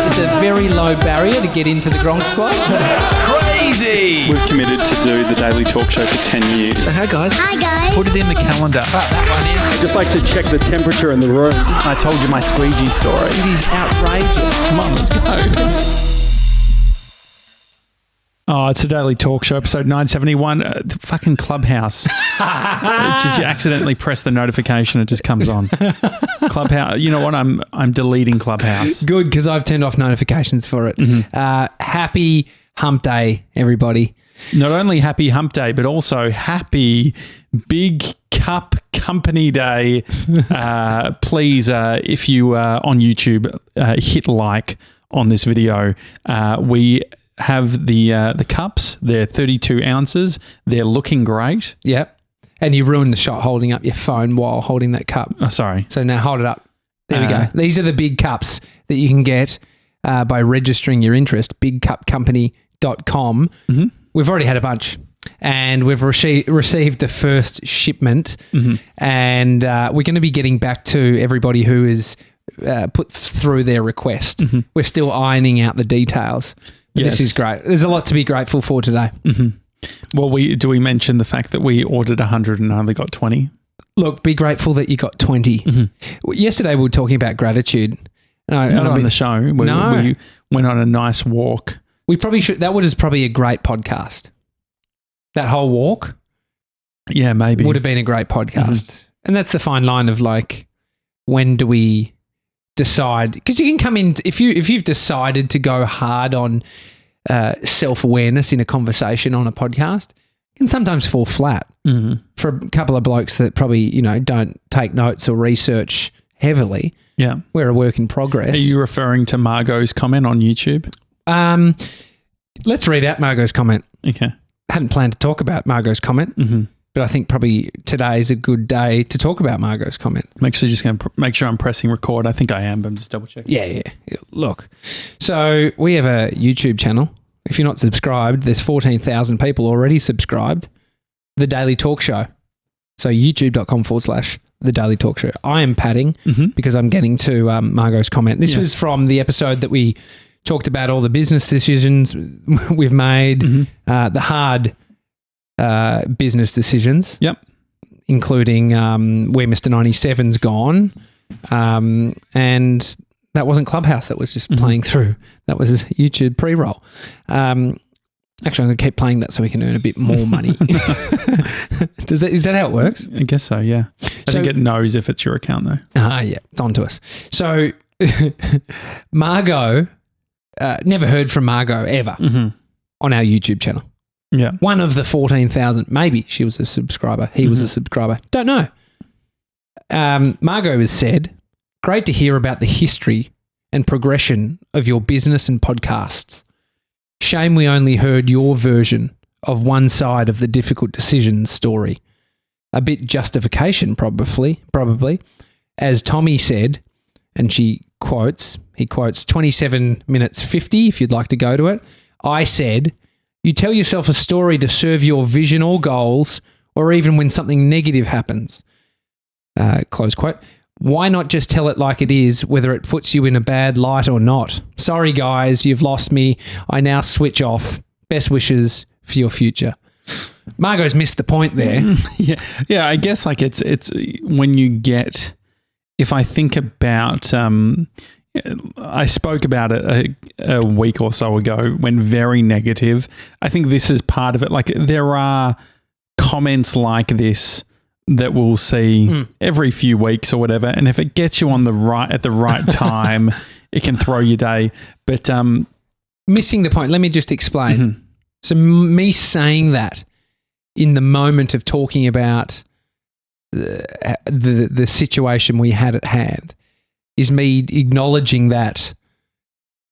It's a very low barrier to get into the Gronk Squad. That's crazy! We've committed to do the Daily Talk Show for 10 years. Hi guys. Hi guys. Put it in the calendar. That one in. Just like to check the temperature in the room. I told you my squeegee story. It is outrageous. Come on, let's go. Oh, it's a Daily Talk Show, episode 971. Fucking Clubhouse. You accidentally press the notification, it just comes on. Clubhouse. You know what? I'm deleting Clubhouse. Good, because I've turned off notifications for it. Happy Hump Day, everybody. Not only happy Hump Day, but also happy Big Cup Company Day. Please, if you are on YouTube, hit like on this video. We have the cups. They're 32 ounces. They're looking great. Yep. And you ruined the shot holding up your phone while holding that cup. Oh, sorry. So now hold it up. There we go. These are the big cups that you can get by registering your interest, bigcupcompany.com. Mm-hmm. We've already had a bunch and we've received the first shipment and we're going to be getting back to everybody who is put through their request. Mm-hmm. We're still ironing out the details. But This is great. There's a lot to be grateful for today. Mm-hmm. Well, do we mention the fact that we ordered 100 and only got 20? Look, be grateful that you got 20. Mm-hmm. Yesterday we were talking about gratitude. Not on the show. We went on a nice walk. We probably should. That was probably a great podcast. That whole walk. Yeah, maybe. Would have been a great podcast. Mm-hmm. And that's the fine line of like, when do we decide? Because you can come in, if you've decided to go hard on self-awareness in a conversation on a podcast, it can sometimes fall flat for a couple of blokes that probably, don't take notes or research heavily. Yeah. We're a work in progress. Are you referring to Margot's comment on YouTube? Let's read out Margot's comment. Okay. Hadn't planned to talk about Margot's comment, but I think probably today is a good day to talk about Margot's comment. I'm actually just going to make sure I'm pressing record. I think I am, but I'm just double checking. Yeah. Look, so we have a YouTube channel. If you're not subscribed, there's 14,000 people already subscribed. The Daily Talk Show. So youtube.com/The Daily Talk Show. I am padding because I'm getting to Margot's comment. This was from the episode that we talked about all the business decisions we've made, the hard business decisions. Yep. Including where Mr. 97's gone. And that wasn't Clubhouse. That was just playing through. That was YouTube pre-roll. Actually, I'm going to keep playing that so we can earn a bit more money. Is that how it works? I guess so, yeah. I think it knows if it's your account, though. Yeah, it's on to us. So, Margot, never heard from Margot ever on our YouTube channel. Yeah. One of the 14,000. Maybe she was a subscriber. He was a subscriber. Don't know. Margot has said, great to hear about the history and progression of your business and podcasts. Shame we only heard your version of one side of the difficult decisions story. A bit justification, probably. As Tommy said, and he quotes 27 minutes 50, if you'd like to go to it. I said, you tell yourself a story to serve your vision or goals, or even when something negative happens. Close quote. Why not just tell it like it is, whether it puts you in a bad light or not? Sorry, guys, you've lost me. I now switch off. Best wishes for your future. Margot's missed the point there. Yeah. I guess like it's when you get. If I think about, I spoke about it a week or so ago when very negative. I think this is part of it. Like there are comments like this that we'll see every few weeks or whatever. And if it gets you at the right time, it can throw your day. But missing the point, let me just explain. So me saying that in the moment of talking about the situation we had at hand is me acknowledging that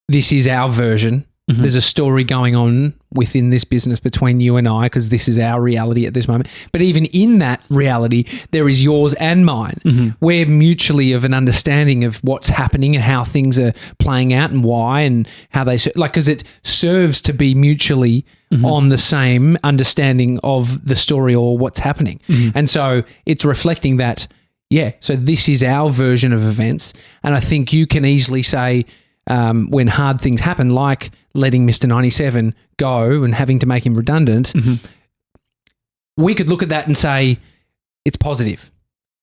this is our version. There's a story going on within this business between you and I because this is our reality at this moment. But even in that reality, there is yours and mine. We're mutually of an understanding of what's happening and how things are playing out and why and how they because it serves to be mutually on the same understanding of the story or what's happening. And so it's reflecting that yeah, so this is our version of events. And I think you can easily say when hard things happen, like letting Mr. 97 go and having to make him redundant, we could look at that and say it's positive.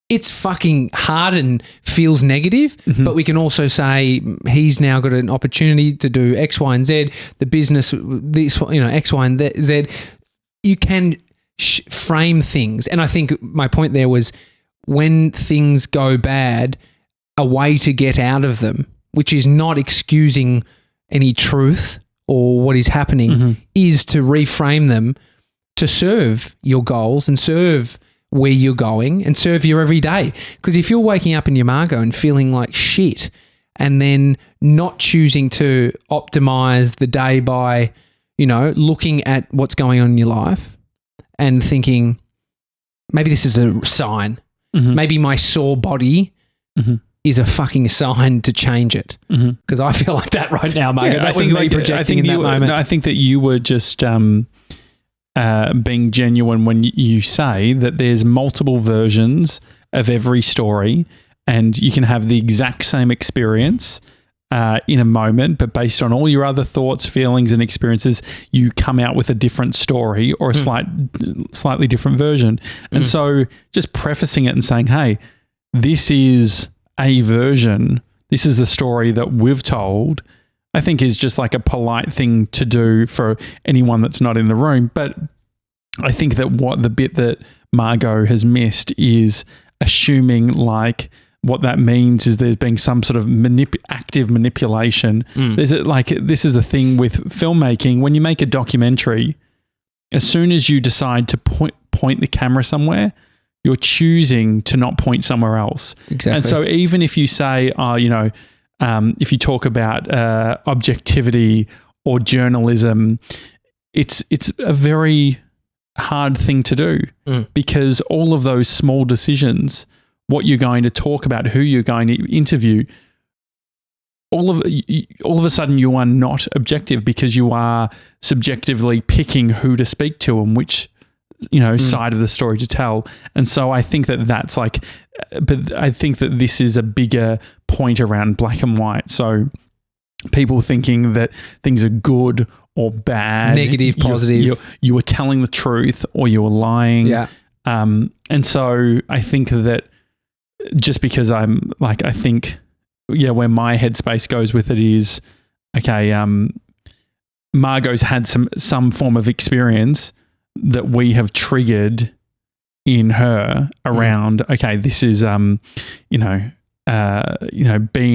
It's fucking hard and feels negative, but we can also say he's now got an opportunity to do X, Y, and Z. The business, this, X, Y, and Z. You can frame things. And I think my point there was when things go bad, a way to get out of them, which is not excusing any truth or what is happening, is to reframe them to serve your goals and serve where you're going and serve your every day. Because if you're waking up in your Margot and feeling like shit and then not choosing to optimize the day by, looking at what's going on in your life and thinking, maybe this is a sign. Maybe my sore body is a fucking sign to change it. Because I feel like that right now, Margot. That was me projecting in that moment. I think that you were just being genuine when you say that there's multiple versions of every story and you can have the exact same experience in a moment, but based on all your other thoughts, feelings and experiences, you come out with a different story or a slightly different version. And so just prefacing it and saying, hey, this is a version, this is the story that we've told, I think is just like a polite thing to do for anyone that's not in the room. But I think that the bit that Margot has missed is assuming like what that means is there's been some sort of active manipulation. This is the thing with filmmaking. When you make a documentary, as soon as you decide to point the camera somewhere, you're choosing to not point somewhere else. Exactly. And so even if you say, if you talk about objectivity or journalism, it's a very hard thing to do because all of those small decisions, what you're going to talk about, who you're going to interview, all of a sudden you are not objective because you are subjectively picking who to speak to and which side of the story to tell. And so I think that's like, but I think that this is a bigger point around black and white. So people thinking that things are good or bad, negative, positive, you were telling the truth or you were lying. Yeah. And so I think that just because where my headspace goes with it is, okay, Margot's had some form of experience that we have triggered in her around, okay, this is, being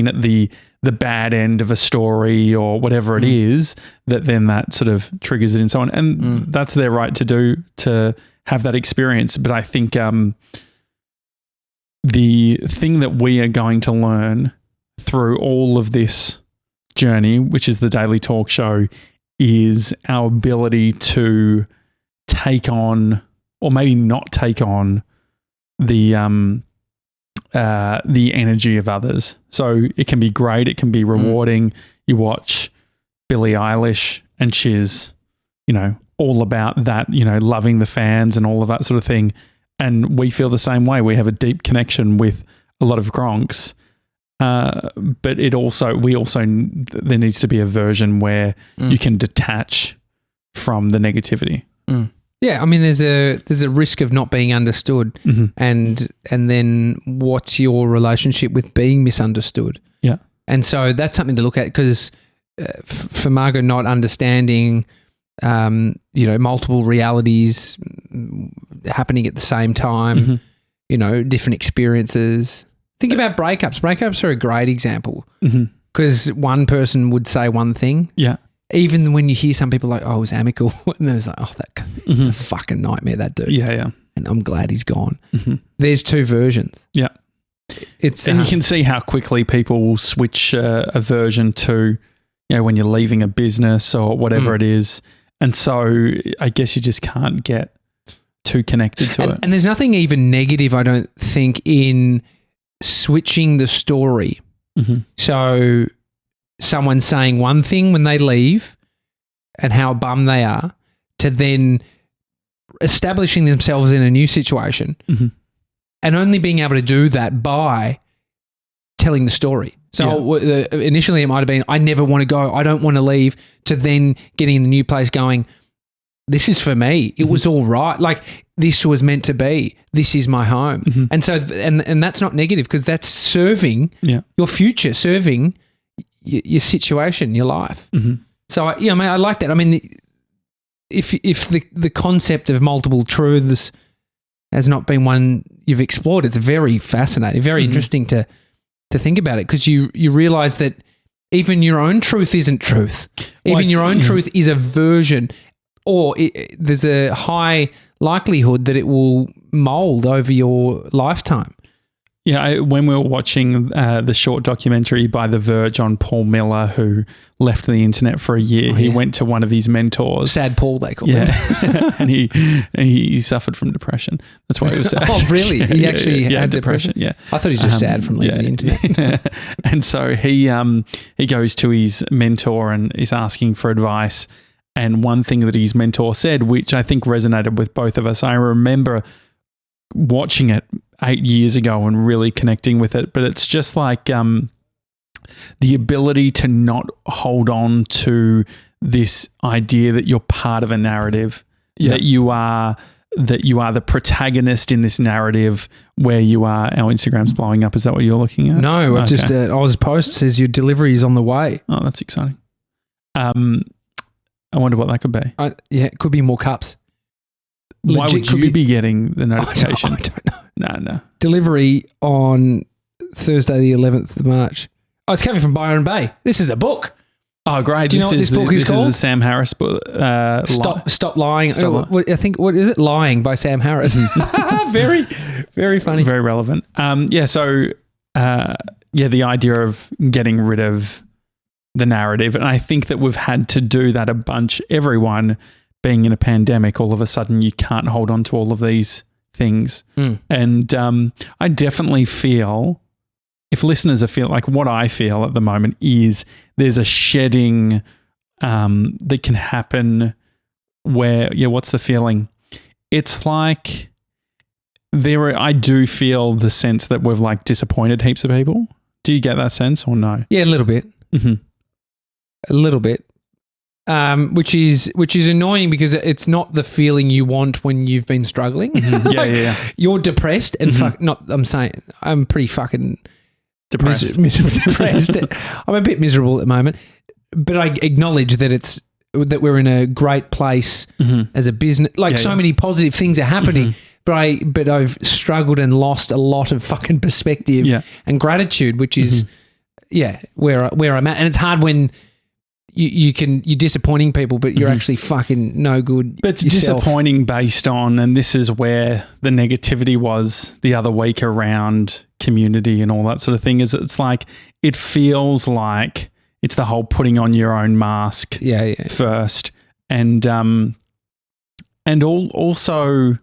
at the bad end of a story or whatever it is, that sort of triggers it and so on. And that's their right to have that experience. But I think the thing that we are going to learn through all of this journey, which is the Daily Talk Show, is our ability to take on, or maybe not take on, the energy of others. So it can be great, it can be rewarding. You watch Billie Eilish and she's, all about that, loving the fans and all of that sort of thing. And we feel the same way. We have a deep connection with a lot of Gronks. But there needs to be a version where you can detach from the negativity. Yeah, I mean, there's a risk of not being understood, and then what's your relationship with being misunderstood? Yeah, and so that's something to look at because for Margot not understanding, multiple realities happening at the same time, different experiences. Think about breakups. Breakups are a great example because one person would say one thing. Yeah. Even when you hear some people like, oh, it was amicable, and there's like, oh, it's a fucking nightmare, that dude. Yeah, yeah. And I'm glad he's gone. There's two versions. Yeah. And you can see how quickly people will switch a version to, when you're leaving a business or whatever it is. And so I guess you just can't get too connected to it. And there's nothing even negative, I don't think, in switching the story. So someone saying one thing when they leave and how bummed they are to then establishing themselves in a new situation and only being able to do that by telling the story. So initially it might have been, I never want to go, I don't want to leave, to then getting in the new place going, this is for me. It was all right. Like, this was meant to be. This is my home. And so, and that's not negative, because that's serving your future, serving your situation, your life. So, I like that. I mean, if the concept of multiple truths has not been one you've explored, it's very fascinating, very interesting to think about it, because you realize that even your own truth isn't truth. Even your own truth is a version, or there's a high likelihood that it will mold over your lifetime. Yeah, when we were watching the short documentary by The Verge on Paul Miller, who left the internet for a year, he went to one of his mentors. Sad Paul, they call him. and he suffered from depression. That's why he was sad. Oh, really? He actually had depression? Yeah. I thought he was just sad from leaving the internet. And so he goes to his mentor and is asking for advice. And one thing that his mentor said, which I think resonated with both of us, I remember watching it 8 years ago and really connecting with it, but it's just like the ability to not hold on to this idea that you're part of a narrative, that you are the protagonist in this narrative where you are. Our Instagram's blowing up. Is that what you're looking at? No, okay. Just Oz Post says your delivery is on the way. Oh, that's exciting. I wonder what that could be. It could be more cups. Why Legit would you be getting the notification? I don't know. No. Delivery on Thursday, the 11th of March. Oh, it's coming from Byron Bay. This is a book. Oh, great. Do you know what this book is called? This is the Sam Harris book. Stop Lying. I think, what is it? Lying by Sam Harris. Very, very funny. Very relevant. So the idea of getting rid of the narrative. And I think that we've had to do that a bunch. Everyone being in a pandemic, all of a sudden you can't hold on to all of these things. And I definitely feel, if listeners are feeling like what I feel at the moment is there's a shedding that can happen where, what's the feeling? It's like I do feel the sense that we've like disappointed heaps of people. Do you get that sense or no? Yeah, a little bit. A little bit. Which is annoying, because it's not the feeling you want when you've been struggling. Yeah. You're depressed and I'm pretty fucking depressed. Depressed. I'm a bit miserable at the moment, but I acknowledge that that we're in a great place as a business. So many positive things are happening, but I've struggled and lost a lot of fucking perspective and gratitude, which is where I'm at. And it's hard when you're disappointing people, but you're actually fucking no good. But it's yourself. disappointing based on, and this is where the negativity was the other week around community and all that sort of thing, is it's like, it feels like it's the whole putting on your own mask first. And also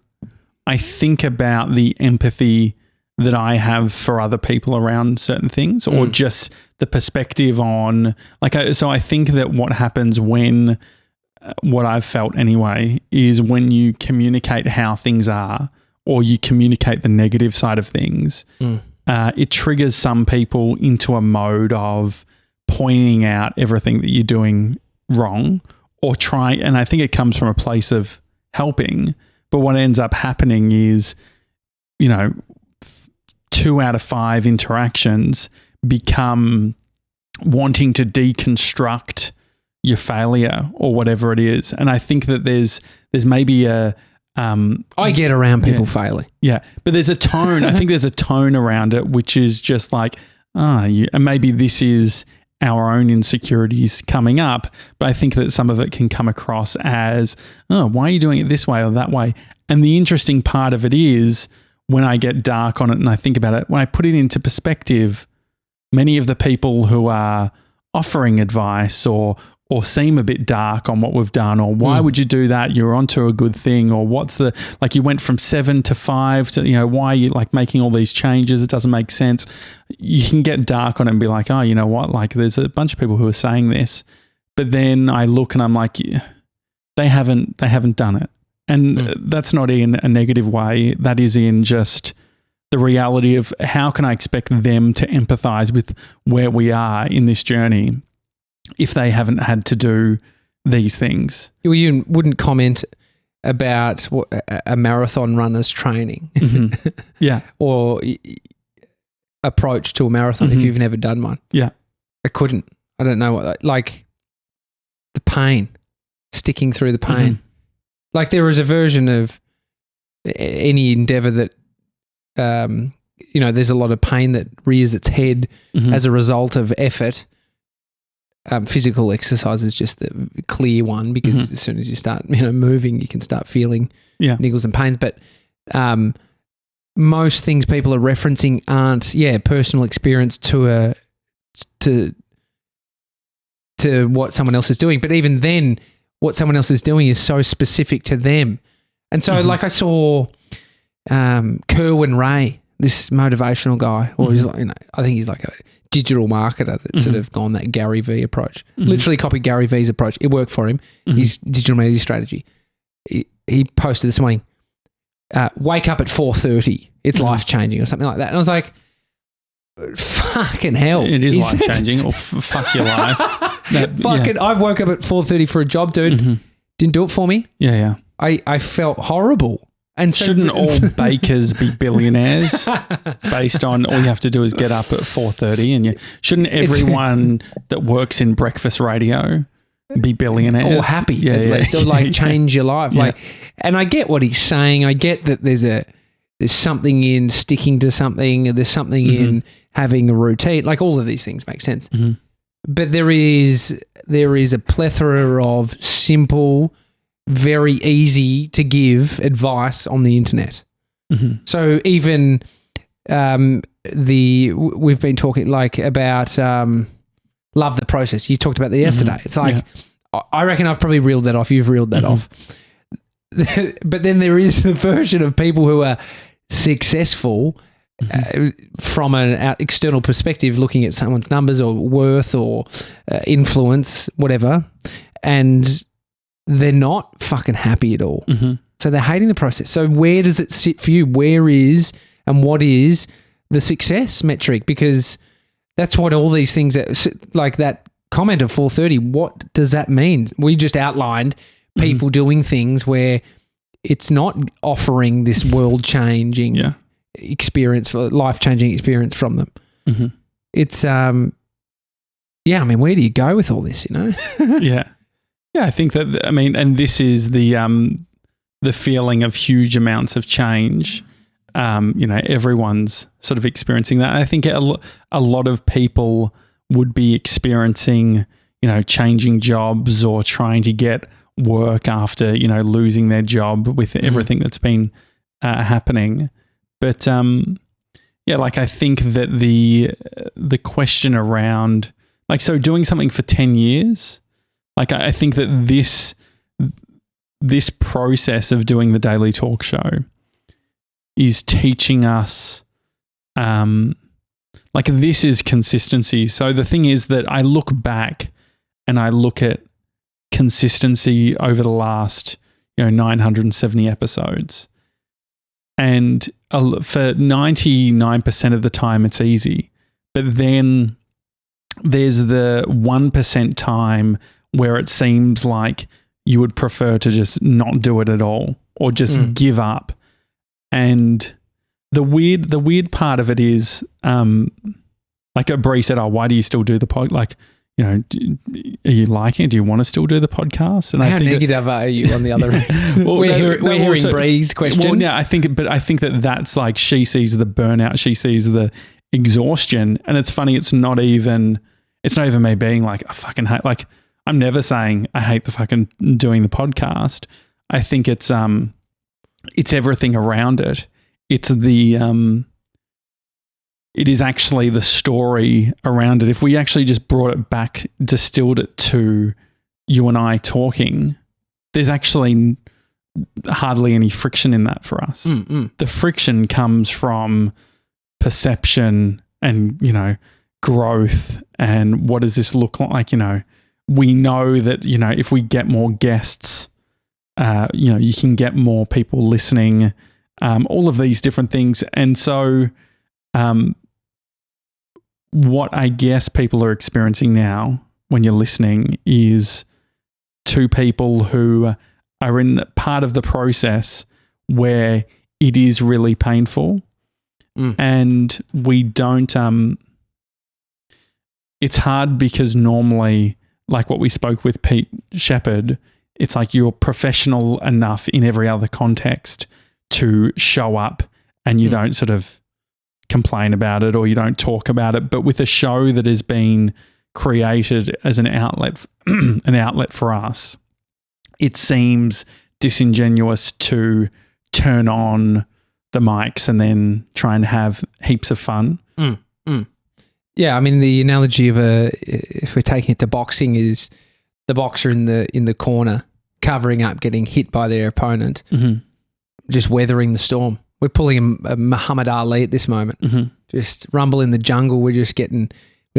I think about the empathy that I have for other people around certain things, or just the perspective on, so I think that what happens when, what I've felt anyway, is when you communicate how things are, or you communicate the negative side of things, it triggers some people into a mode of pointing out everything that you're doing wrong, or and I think it comes from a place of helping, but what ends up happening is, 2 out of 5 interactions become wanting to deconstruct your failure or whatever it is. And I think that there's maybe a I get around people failing. Yeah. But there's a tone. I think there's a tone around it, which is just like, and maybe this is our own insecurities coming up, but I think that some of it can come across as, why are you doing it this way or that way? And the interesting part of it is, when I get dark on it and I think about it, when I put it into perspective, many of the people who are offering advice or seem a bit dark on what we've done, or why would you do that? You're onto a good thing, or what's the, you went from 7 to 5 to, why are you making all these changes? It doesn't make sense. You can get dark on it and be like, oh, you know what? There's a bunch of people who are saying this, but then I look and I'm like, they haven't done it. And that's not in a negative way. That is in just the reality of how can I expect them to empathize with where we are in this journey if they haven't had to do these things. Well, you wouldn't comment about a marathon runner's training Yeah. or approach to a marathon if you've never done one. Yeah. I couldn't. I don't know what, like the pain, sticking through the pain. Like there is a version of any endeavor that, there's a lot of pain that rears its head as a result of effort. Physical exercise is just the clear one because as soon as you start, moving, you can start feeling niggles and pains. But most things people are referencing aren't, personal experience to what someone else is doing. But even then, what someone else is doing is so specific to them. And so, like I saw Kerwin Ray, this motivational guy, or he's like, I think he's like a digital marketer that's sort of gone that Gary V approach. Literally copied Gary V's approach. It worked for him. His digital media strategy. He posted this morning, wake up at 4:30. It's life-changing or something like that. And I was like, fucking hell. It is life-changing or fuck your life. I've woke up at 4:30 for a job, dude. Didn't do it for me. Yeah. I felt horrible. And so shouldn't all bakers be billionaires based on all you have to do is get up at 4:30 and shouldn't everyone that works in breakfast radio be billionaires? Or happy at least. Or change your life. Yeah. And I get what he's saying. I get that there's something in sticking to something, there's something in having a routine. Like all of these things make sense. But there is a plethora of simple, very easy to give advice on the internet. So even we've been talking about love the process. You talked about that yesterday. It's like, I reckon I've probably reeled that off. You've reeled that off. But then there is the version of people who are successful from an external perspective, looking at someone's numbers or worth or influence, whatever, and they're not fucking happy at all. So they're hating the process. So where does it sit for you? Where is and what is the success metric? Because that's what all these things, like that comment of 4:30, what does that mean? We just outlined people doing things where it's not offering this world-changing experience, for life-changing experience from them. It's, where do you go with all this, Yeah, I think that, and this is the feeling of huge amounts of change. Everyone's sort of experiencing that. I think a lot of people would be experiencing, changing jobs or trying to get work after, losing their job with everything that's been happening. But, I think that the question around, so doing something for 10 years, I think that this process of doing the daily talk show is teaching us, this is consistency. So the thing is that I look back and I look at consistency over the last, 970 episodes. And for 99% of the time, it's easy. But then there's the 1% time where it seems like you would prefer to just not do it at all or just give up. And the weird part of it is, Bree said, why do you still do the pod? Are you liking it? Do you want to still do the podcast? And how negative are you on the other end? We're hearing Bree's question. Well, I think that's she sees the burnout, she sees the exhaustion. And it's funny, it's not even me being I fucking hate, I'm never saying I hate the fucking doing the podcast. I think it's everything around it. It's it is actually the story around it. If we actually just brought it back, distilled it to you and I talking, there's actually hardly any friction in that for us. The friction comes from perception and, growth and what does this look like? We know that, if we get more guests, you can get more people listening. all of these different things. And so what I guess people are experiencing now when you're listening is two people who are in part of the process where it is really painful and we don't it's hard because normally, like what we spoke with Pete Shepherd, it's like you're professional enough in every other context to show up and you don't sort of complain about it or you don't talk about it. But with a show that has been created as an outlet for us, it seems disingenuous to turn on the mics and then try and have heaps of fun. Yeah, I mean, the analogy of if we're taking it to boxing, is the boxer in the corner covering up, getting hit by their opponent, just weathering the storm. We're pulling a Muhammad Ali at this moment. Just rumble in the jungle. We're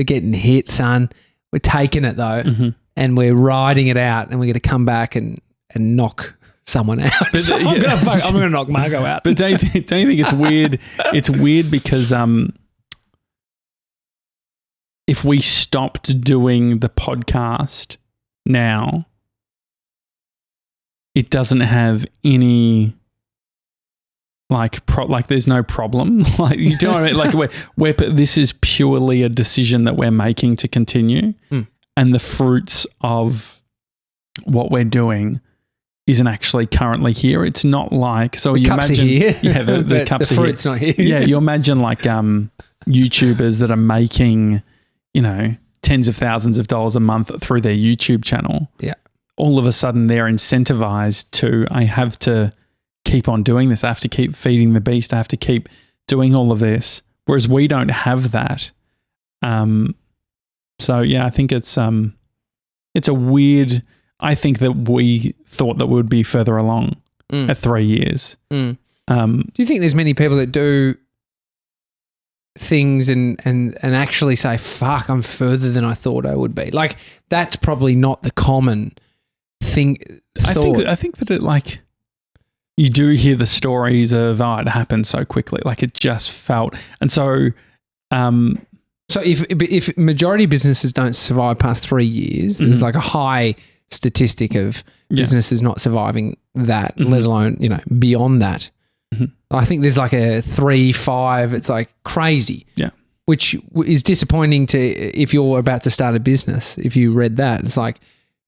getting hit, son. We're taking it though, and we're riding it out, and we're going to come back and knock someone out. But, I'm going to knock Margot out. But don't you think it's weird? It's weird because if we stopped doing the podcast now, it doesn't have any like there's no problem. Like, you know what I mean? Like we're this is purely a decision that we're making to continue, and the fruits of what we're doing isn't actually currently here. It's not like, so the you cups imagine, are here. yeah, the cups the are fruit's not here. Yeah, you imagine like YouTubers that are making, tens of thousands of dollars a month through their YouTube channel. Yeah. All of a sudden they're incentivized to, I have to keep on doing this. I have to keep feeding the beast. I have to keep doing all of this. Whereas we don't have that. So yeah, I think it's a weird, I think that we thought that we would be further along at 3 years. Do you think there's many people that do things and actually say, fuck, I'm further than I thought I would be? Like, that's probably not the common thing. I think that it, like, you do hear the stories of, it happened so quickly. Like, it just felt, and so so if majority businesses don't survive past 3 years, there's like a high statistic of businesses not surviving that, let alone, beyond that. I think there's like a 3, 5, it's like crazy. Yeah. Which is disappointing if you're about to start a business. If you read that, it's like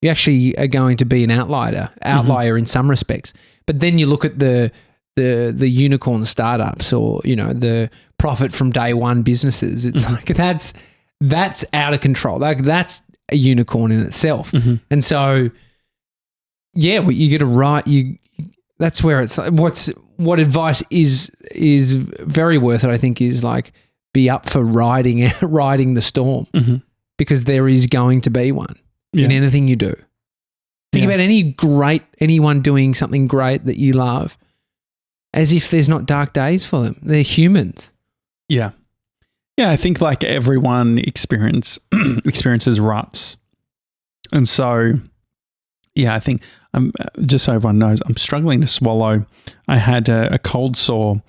you actually are going to be an outlier in some respects. But then you look at the unicorn startups or, the profit from day one businesses. It's like that's out of control. Like, that's a unicorn in itself. And so, yeah, you get to write. That's where it's like, what advice is very worth it, I think, is like, be up for riding the storm, because there is going to be one in anything you do. Think about anyone doing something great that you love, as if there's not dark days for them. They're humans. Yeah. Yeah, I think like everyone experiences ruts. And so, yeah, I think just so everyone knows, I'm struggling to swallow. I had a cold sore,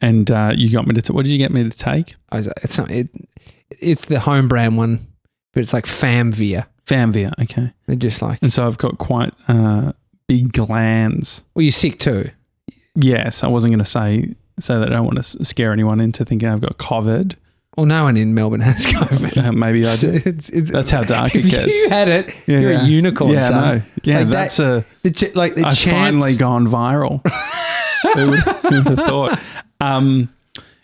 and you got me to. What did you get me to take? It's the home brand one, but it's like Famvia. Famvia, okay. They're just like, and so I've got quite big glands. Well, you're sick too. Yes, I wasn't going to say that. I don't want to scare anyone into thinking I've got COVID. Well, no one in Melbourne has COVID. Maybe I do. That's how dark it gets. If you had it, you're a unicorn. Yeah, son. no. Yeah, like that's I've finally gone viral. Who would have thought?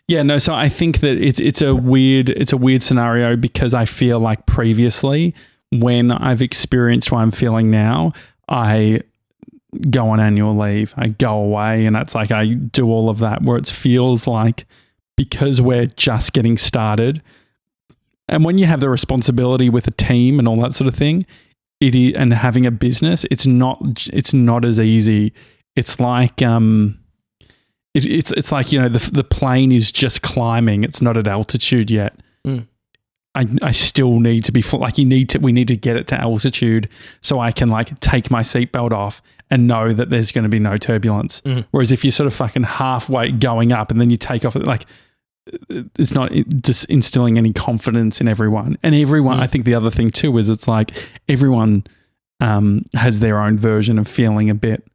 Yeah, no. So I think that it's a weird scenario, because I feel like previously, when I've experienced what I'm feeling now, I go on annual leave, I go away, and it's like I do all of that, where it feels like, because we're just getting started, and when you have the responsibility with a team and all that sort of thing, and having a business, it's not as easy. It's like it's like, the plane is just climbing. It's not at altitude yet. I still need to be like, we need to get it to altitude so I can like take my seatbelt off and know that there's going to be no turbulence. Whereas if you're sort of fucking halfway going up and then you take off, like it's not just instilling any confidence in everyone. And everyone, I think the other thing too is it's like everyone has their own version of feeling a bit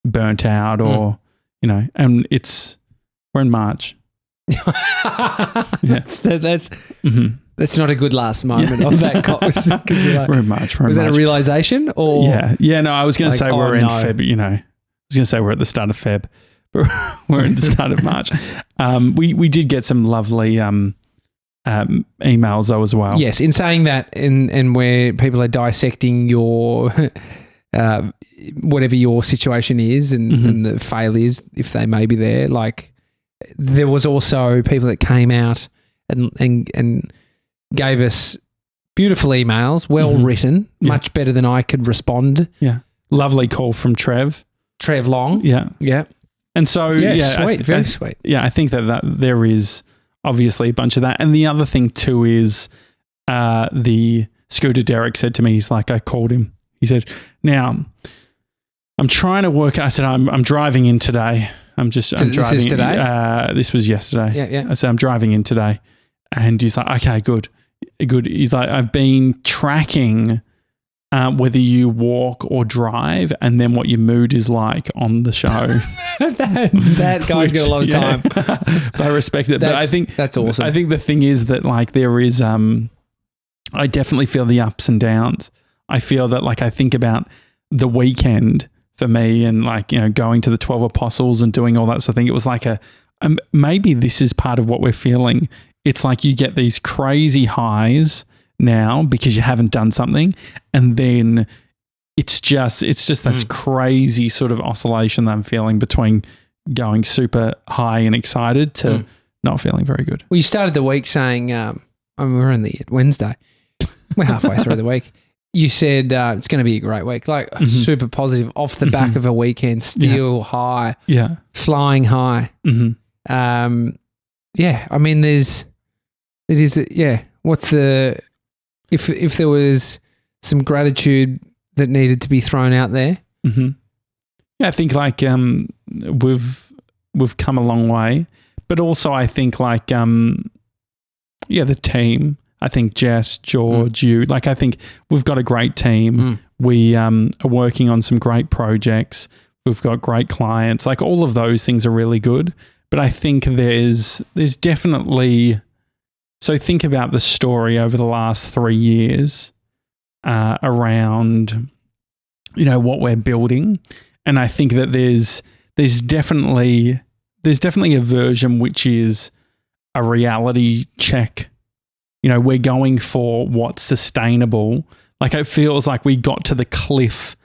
burnt out or, you know, and we're in March. Yeah. That's not a good last moment of that conversation. Like, we're in March. Was that a realization or? Yeah. No, I was going to like, say we're in Feb, you know, I was going to say we're at the start of Feb, but we're at the start of March. We did get some lovely emails though as well. Yes. In saying that and where people are dissecting your, whatever your situation is and the failures, if they may be there, like there was also people that came out and gave us beautiful emails, well written, much better than I could respond. Yeah. Lovely call from Trev Long. Yeah. Yeah. And so, sweet, very sweet. Yeah, I think that there is obviously a bunch of that. And the other thing too is the Scooter Derek said to me, he's like, I called him. He said, now I'm trying to work. I said, I'm driving in today. I'm driving. This is today? This was yesterday. Yeah. I said, I'm driving in today. And he's like, okay, good. He's like, I've been tracking whether you walk or drive and then what your mood is like on the show. that guy's got a lot of time. But I respect it. But I think that's awesome. I think the thing is that like there is, I definitely feel the ups and downs. I feel that like I think about the weekend for me and like, you know, going to the 12 Apostles and doing all that sort of thing. It was like maybe this is part of what we're feeling. It's like you get these crazy highs now because you haven't done something, and then it's just this crazy sort of oscillation that I'm feeling between going super high and excited to not feeling very good. Well, you started the week saying, we're on the Wednesday. We're halfway through the week. You said it's going to be a great week, like super positive off the back of a weekend, still high, flying high. Yeah, I mean, what's the, if there was some gratitude that needed to be thrown out there? Yeah, I think like we've come a long way, but also I think like the team. I think Jess, George, you, like I think we've got a great team. We are working on some great projects. We've got great clients. Like all of those things are really good. But I think there's definitely, so think about the story over the last 3 years around, you know, what we're building. And I think that there's definitely a version which is a reality check. You know, we're going for what's sustainable. Like it feels like we got to the cliff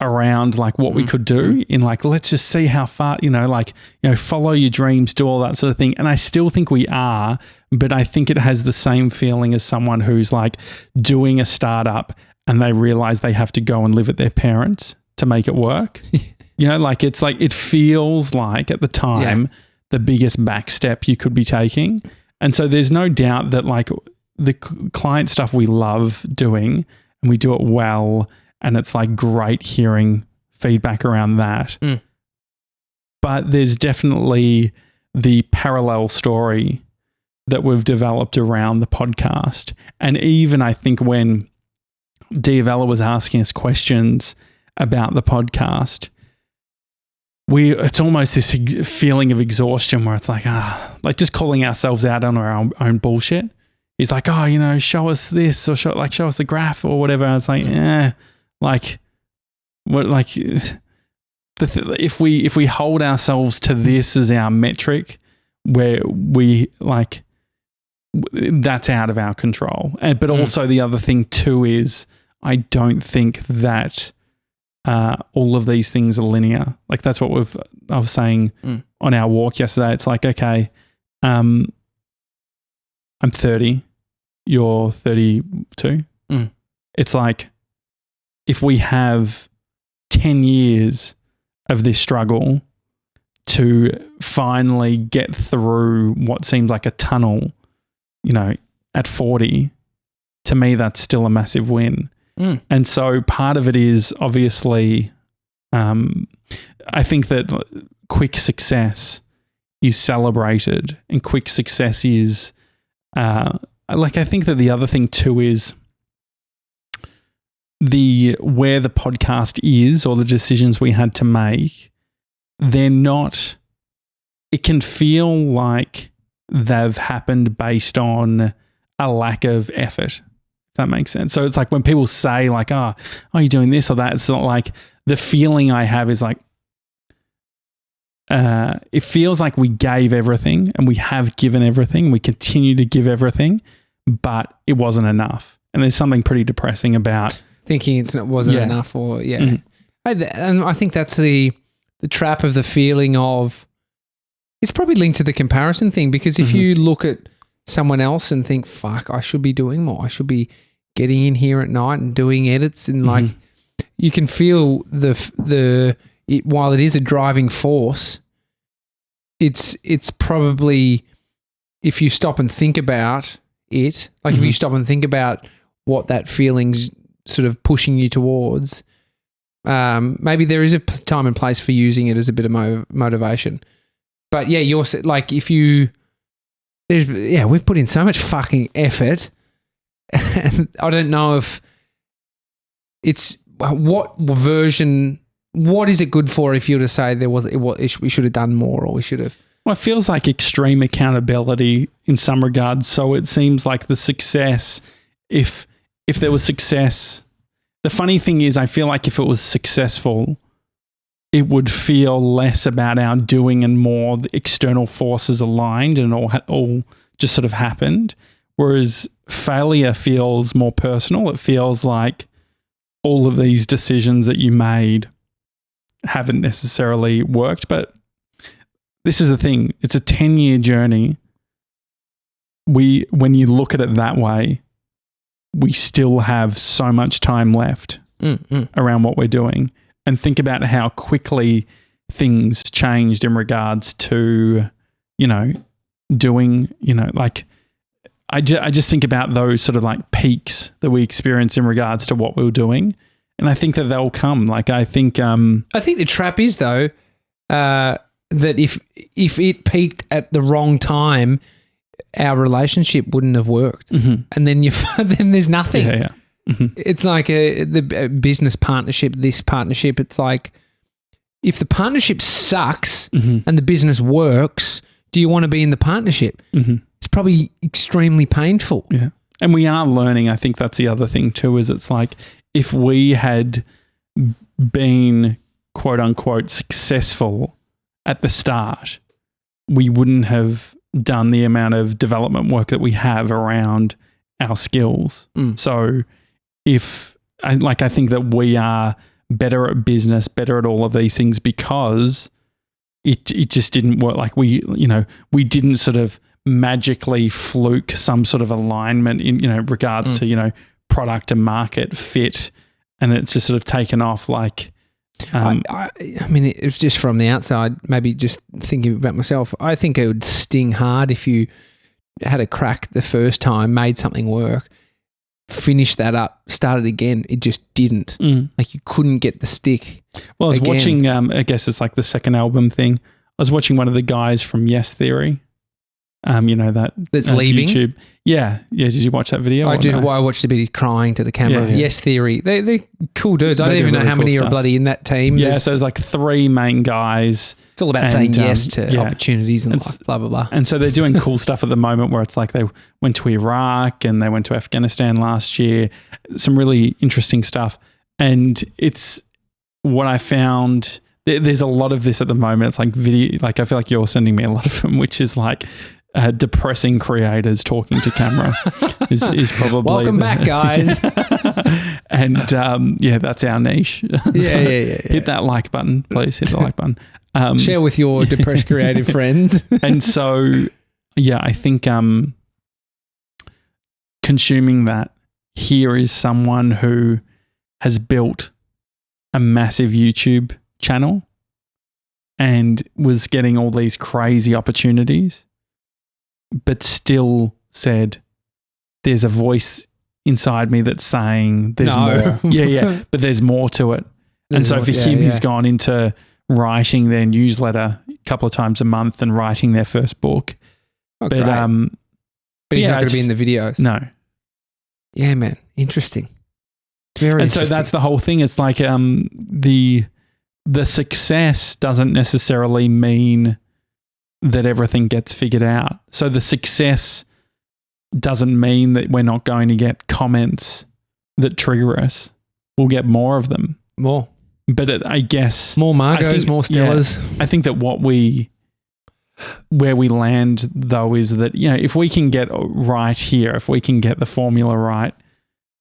around like what we could do in like, let's just see how far, you know, like, you know, follow your dreams, do all that sort of thing. And I still think we are, but I think it has the same feeling as someone who's like doing a startup and they realize they have to go and live at their parents to make it work. You know, like it's like, it feels like at the time the biggest back step you could be taking. And so there's no doubt that like the client stuff we love doing and we do it well, and it's like great hearing feedback around that. But there's definitely the parallel story that we've developed around the podcast. And even I think when Diavella was asking us questions about the podcast, it's almost this feeling of exhaustion where it's like, like just calling ourselves out on our own bullshit. He's like, oh, you know, show us this or show us the graph or whatever. I was like, if we hold ourselves to this as our metric, where we like, that's out of our control. But also the other thing too is I don't think that all of these things are linear. Like that's what I was saying on our walk yesterday. It's like, okay, I'm 30, you're 32. It's like, if we have 10 years of this struggle to finally get through what seems like a tunnel, you know, at 40, to me, that's still a massive win. And so part of it is obviously, I think that quick success is celebrated, and quick success is, I think that the other thing too is where the podcast is, or the decisions we had to make, they're not, it can feel like they've happened based on a lack of effort, if that makes sense. So it's like when people say like, oh, you're doing this or that, it's not like, the feeling I have is like, it feels like we gave everything, and we have given everything. We continue to give everything, but it wasn't enough. And there's something pretty depressing about thinking it wasn't enough, or and I think that's the trap of the feeling of, it's probably linked to the comparison thing, because if you look at someone else and think, fuck, I should be doing more, I should be getting in here at night and doing edits, and like, you can feel while it is a driving force, it's probably, if you stop and think about it, like if you stop and think about what that feeling's sort of pushing you towards, maybe there is a time and place for using it as a bit of motivation. But yeah, you're like, we've put in so much fucking effort, and I don't know if it's what is it good for if you were to say we should have done more, or we should have. Well, it feels like extreme accountability in some regards. So it seems like the success, if there was success, the funny thing is, I feel like if it was successful, it would feel less about our doing and more the external forces aligned and all just sort of happened. Whereas failure feels more personal. It feels like all of these decisions that you made haven't necessarily worked. But this is the thing. It's a 10-year journey. When you look at it that way, we still have so much time left around what we're doing. And think about how quickly things changed in regards to, doing, like, I just think about those sort of like peaks that we experience in regards to what we were doing. And I think that they'll come. Like, I think the trap is though, that if it peaked at the wrong time, our relationship wouldn't have worked. And then then there's nothing. Yeah. It's like the business partnership, this partnership. It's like, if the partnership sucks and the business works, do you want to be in the partnership? It's probably extremely painful. Yeah. And we are learning. I think that's the other thing too, is it's like, if we had been quote unquote successful at the start, we wouldn't have done the amount of development work that we have around our skills. So I think that we are better at business, better at all of these things, because it just didn't work. Like we didn't sort of magically fluke some sort of alignment in, regards to, product and market fit, and it's just sort of taken off like, I mean, it's just from the outside, maybe just thinking about myself, I think it would sting hard if you had a crack the first time, made something work, finished that up, started again. It just didn't. Like, you couldn't get the stick. Well, I was watching, I guess it's like the second album thing. I was watching one of the guys from Yes Theory. That's leaving YouTube. Yeah. Did you watch that video? I do. No? Well, I watched a bit. He's crying to the camera. Yeah. Yes Theory. They're cool dudes. I don't even know how many are bloody in that team. Yeah. So there's like 3 main guys. It's all about saying yes to opportunities and blah blah blah. And so they're doing cool stuff at the moment, where it's like they went to Iraq and they went to Afghanistan last year. Some really interesting stuff. And it's what I found. There's a lot of this at the moment. It's like video. Like, I feel like you're sending me a lot of them, which is like depressing creators talking to camera is probably welcome back, guys. And that's our niche. Hit that like button, please. Hit the like button. Share with your depressed creative friends. And so, I think consuming that, here is someone who has built a massive YouTube channel and was getting all these crazy opportunities, but still said, there's a voice inside me that's saying there's more. Yeah. But there's more to it. And so for him, he's gone into writing their newsletter a couple of times a month and writing their first book. Oh, but he's not going to be in the videos. No. Yeah, man. Interesting. Very interesting. So that's the whole thing. It's like the success doesn't necessarily mean that everything gets figured out. So the success doesn't mean that we're not going to get comments that trigger us. We'll get more of them. More. But I guess... More Margos, more Stellas. Yeah, I think that where we land, though, is that, if we can get right here, if we can get the formula right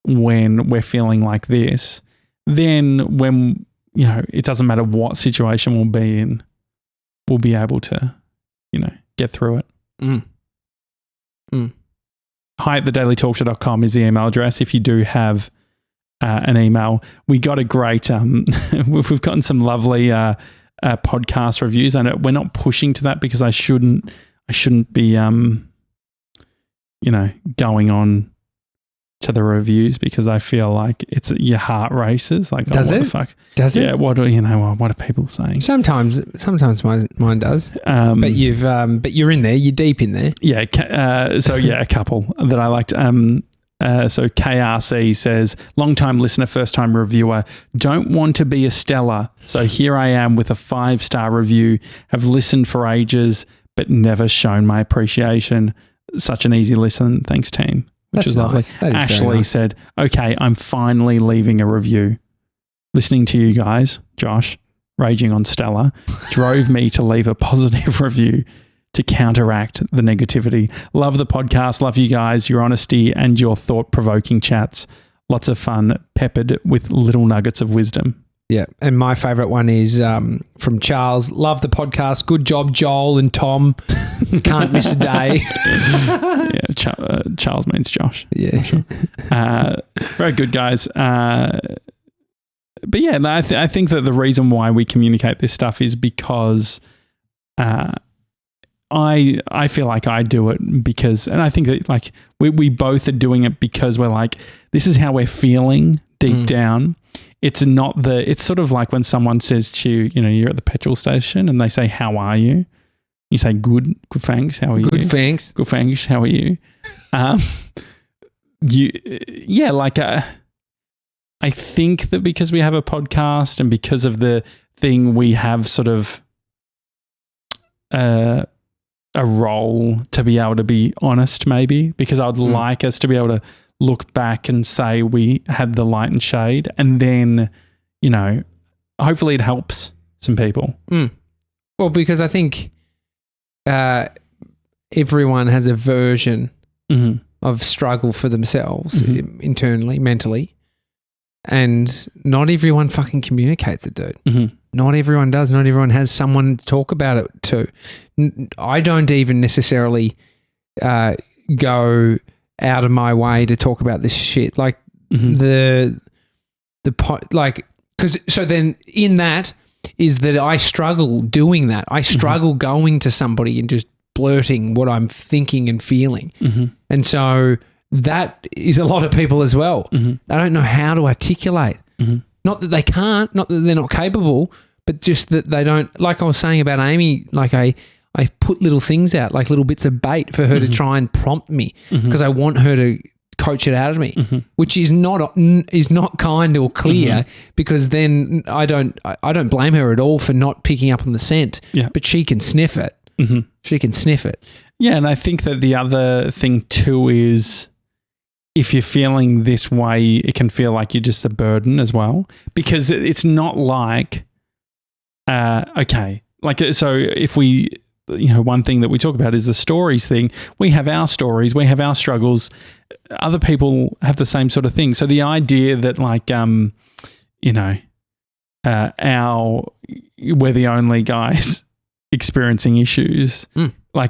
when we're feeling like this, then when, it doesn't matter what situation we'll be in, we'll be able to, get through it. hi@thedailytalkshow.com is the email address if you do have an email. We got a great, we've gotten some lovely podcast reviews, and we're not pushing to that because I shouldn't be, going on to the reviews because I feel like it's your heart races. Like, does what it? The fuck? Does it? Yeah. What are people saying? Sometimes mine does. But you're in there. You're deep in there. Yeah. A couple that I liked. So KRC says, long-time listener, first-time reviewer, don't want to be a Stella, so here I am with a 5-star review, have listened for ages, but never shown my appreciation. Such an easy listen. Thanks, team. Which is lovely. That is Ashley nice. said, okay, I'm finally leaving a review. Listening to you guys, Josh, raging on Stella, drove me to leave a positive review to counteract the negativity. Love the podcast. Love you guys, your honesty and your thought-provoking chats. Lots of fun, peppered with little nuggets of wisdom. Yeah. And my favourite one is from Charles. Love the podcast. Good job, Joel and Tom. Can't miss a day. Yeah, Charles means Josh. Yeah. Sure. Very good, guys. But yeah, I think that the reason why we communicate this stuff is because I feel like I do it because, and I think that like we both are doing it because we're like, this is how we're feeling deep down. It's sort of like when someone says to you, you're at the petrol station and they say, how are you? You say, good thanks, how are you? Good thanks. Good thanks, how are you? I think that because we have a podcast and because of the thing, we have sort of a role to be able to be honest, maybe, because I'd like us to be able to look back and say we had the light and shade, and then, hopefully it helps some people. Well, because I think everyone has a version of struggle for themselves internally, mentally, and not everyone fucking communicates it, dude. Not everyone does. Not everyone has someone to talk about it to. I don't even necessarily go out of my way to talk about this shit. Like so then in that is that I struggle doing that. I struggle going to somebody and just blurting what I'm thinking and feeling. And so that is a lot of people as well. They don't know how to articulate. Not that they can't, not that they're not capable, but just that they don't, like I was saying about Amy, like I put little things out, like little bits of bait for her to try and prompt me because I want her to coach it out of me, which is not kind or clear because then I don't blame her at all for not picking up on the scent, but she can sniff it. She can sniff it. Yeah, and I think that the other thing too is if you're feeling this way, it can feel like you're just a burden as well, because it's not like, so if we, one thing that we talk about is the stories thing. We have our stories, we have our struggles. Other people have the same sort of thing. So the idea that we're the only guys experiencing issues, I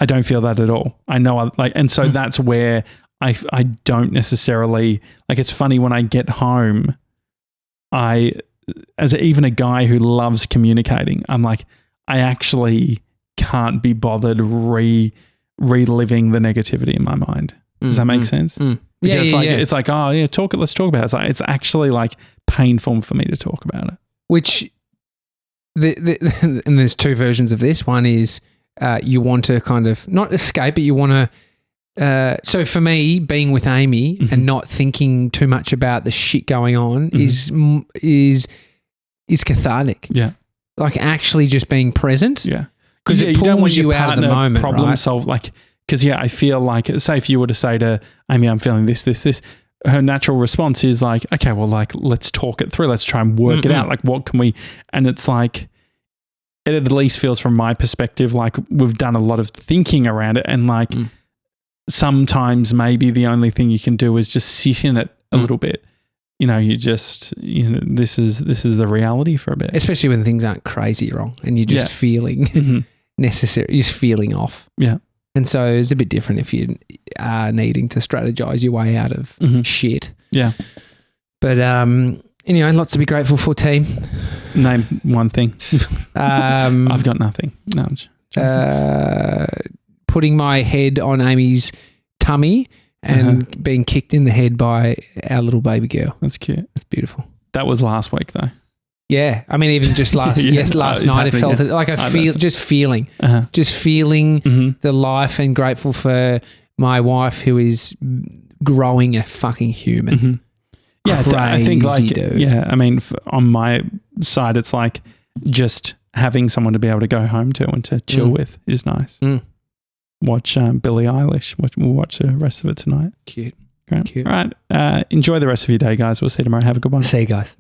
don't feel that at all. I know, and so that's where I don't necessarily, it's funny when I get home, as even a guy who loves communicating, I'm like, I actually can't be bothered reliving the negativity in my mind Does that make sense? Yeah, It's like, oh yeah, let's talk about it. It's actually like painful for me to talk about it. Which, and there's two versions of this. One is you want to kind of not escape, but you want to. So for me, being with Amy and not thinking too much about the shit going on is cathartic. Yeah, like actually just being present. Yeah, because it you don't want pulls you your out of the moment. Problem right? solve like. Because, I feel like, say if you were to say to Amy, I'm feeling this, her natural response is like, okay, well, like, let's talk it through. Let's try and work it out. Like, what can we, and it's like, it at least feels from my perspective, like we've done a lot of thinking around it. And like, sometimes maybe the only thing you can do is just sit in it a little bit. This is the reality for a bit. Especially when things aren't crazy wrong and you're just feeling necessary, you're just feeling off. Yeah. And so it's a bit different if you are needing to strategize your way out of shit. Yeah. But anyway, lots to be grateful for, team. Name one thing. I've got nothing. No, I'm joking. Putting my head on Amy's tummy and being kicked in the head by our little baby girl. That's cute. That's beautiful. That was last week though. Yeah, I mean, even just last night, I felt it. Like I feel, just feeling the life, and grateful for my wife who is growing a fucking human. Yeah, I think like, dude. I mean, on my side, it's like just having someone to be able to go home to and to chill with is nice. Watch Billie Eilish. We'll watch the rest of it tonight. Cute. Great. Cute. All right. Enjoy the rest of your day, guys. We'll see you tomorrow. Have a good one. See you guys.